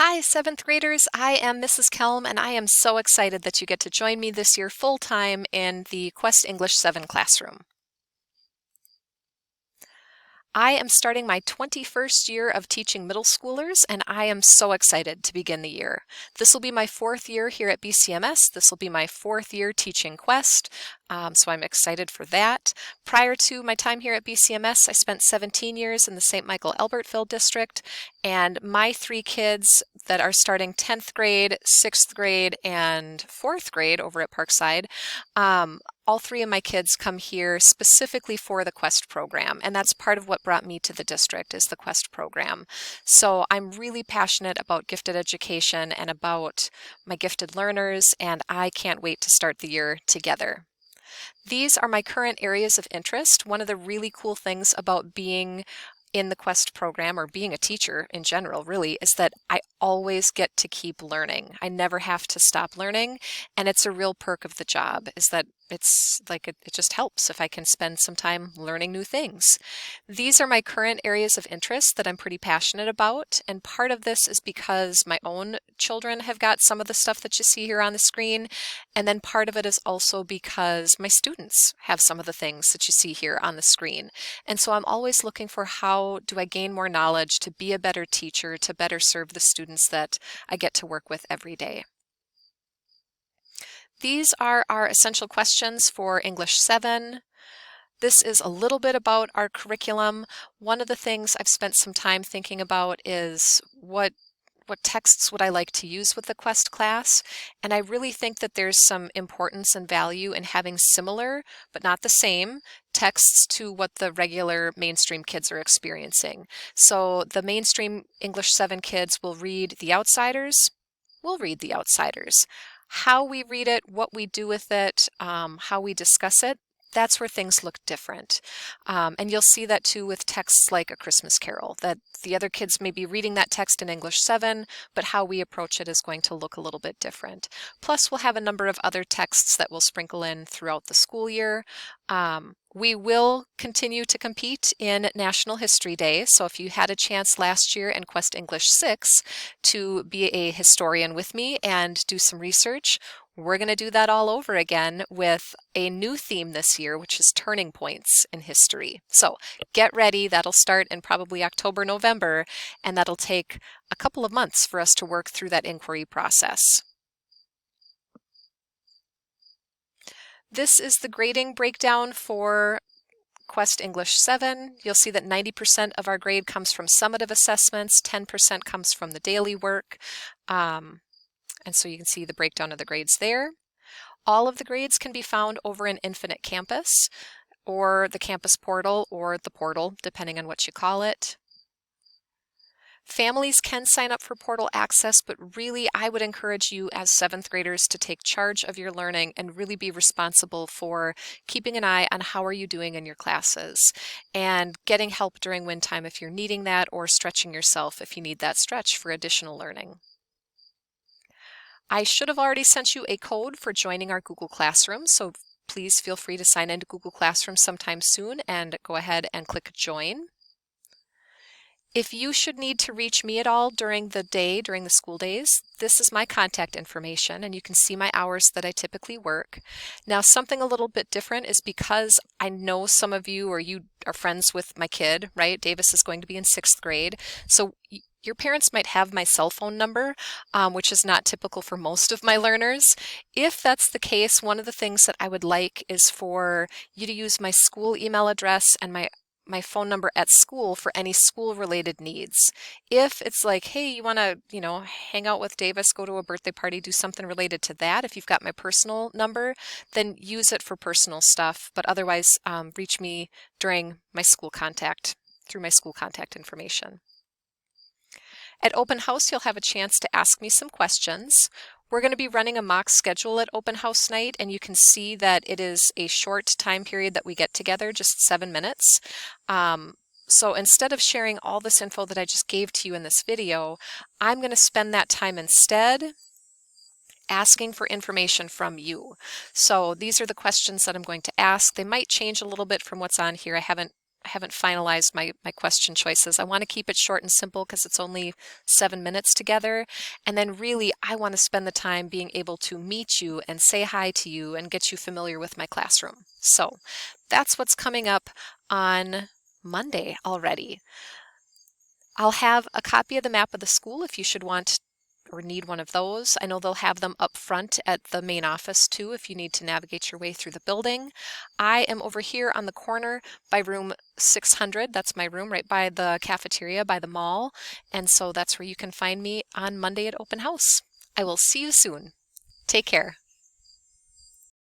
Hi, seventh graders. I am Mrs. Kelm, and I am so excited that you get to join me this year full time in the Quest English 7 classroom. I am starting my 21st year of teaching middle schoolers, and I am so excited to begin the year. This will be my fourth year here at BCMS. This will be my fourth year teaching Quest, so I'm excited for that. Prior to my time here at BCMS, I spent 17 years in the St. Michael Albertville district, and my three kids that are starting 10th grade, 6th grade, and 4th grade over at Parkside, all three of my kids come here specifically for the Quest program, and that's part of what brought me to the district is the Quest program. So I'm really passionate about gifted education and about my gifted learners, and I can't wait to start the year together. These are my current areas of interest. One of the really cool things about being in the Quest program, or being a teacher in general, really, is that I always get to keep learning. I never have to stop learning, and it's a real perk of the job, is that it's like it just helps if I can spend some time learning new things. These are my current areas of interest that I'm pretty passionate about, and part of this is because my own children have got some of the stuff that you see here on the screen, and then part of it is also because my students have some of the things that you see here on the screen. And so I'm always looking for how do I gain more knowledge to be a better teacher, to better serve the students that I get to work with every day. These are our essential questions for English 7. This is a little bit about our curriculum. One of the things I've spent some time thinking about is what texts would I like to use with the Quest class, and I really think that there's some importance and value in having similar, but not the same, texts to what the regular mainstream kids are experiencing. So the mainstream English 7 kids will read The Outsiders. We'll read The Outsiders. How we read it, what we do with it, how we discuss it, that's where things look different. And you'll see that too with texts like A Christmas Carol, that the other kids may be reading that text in English 7, but how we approach it is going to look a little bit different. Plus, we'll have a number of other texts that we'll sprinkle in throughout the school year. We will continue to compete in National History Day, so if you had a chance last year in Quest English 6 to be a historian with me and do some research, we're going to do that all over again with a new theme this year, which is turning points in history. So get ready. That'll start in probably October, November, and that'll take a couple of months for us to work through that inquiry process. This is the grading breakdown for Quest English 7. You'll see that 90% of our grade comes from summative assessments, 10% comes from the daily work. And so you can see the breakdown of the grades there. All of the grades can be found over in Infinite Campus, or the campus portal, or the portal, depending on what you call it. Families can sign up for portal access, but really I would encourage you as 7th graders to take charge of your learning and really be responsible for keeping an eye on how are you doing in your classes and getting help during win time if you're needing that, or stretching yourself if you need that stretch for additional learning. I should have already sent you a code for joining our Google Classroom, so please feel free to sign into Google Classroom sometime soon and go ahead and click join. If you should need to reach me at all during the day, during the school days, this is my contact information, and you can see my hours that I typically work. Now, something a little bit different is because I know some of you, or you are friends with my kid, right? Davis is going to be in 6th grade, so your parents might have my cell phone number, which is not typical for most of my learners. If that's the case, one of the things that I would like is for you to use my school email address and my phone number at school for any school-related needs. If it's like, hey, you want to, hang out with Davis, go to a birthday party, do something related to that, if you've got my personal number, then use it for personal stuff. But otherwise, reach me during my school contact, through my school contact information. At Open House, you'll have a chance to ask me some questions. We're going to be running a mock schedule at Open House Night, and you can see that it is a short time period that we get together, just 7 minutes. So instead of sharing all this info that I just gave to you in this video, I'm going to spend that time instead asking for information from you. So these are the questions that I'm going to ask. They might change a little bit from what's on here. I haven't haven't finalized my question choices. I want to keep it short and simple because it's only 7 minutes together. And then really, I want to spend the time being able to meet you and say hi to you and get you familiar with my classroom. So that's what's coming up on Monday already. I'll have a copy of the map of the school if you should want or need one of those. I know they'll have them up front at the main office too if you need to navigate your way through the building. I am over here on the corner by room 600. That's my room right by the cafeteria by the mall. And so that's where you can find me on Monday at open house. I will see you soon. Take care.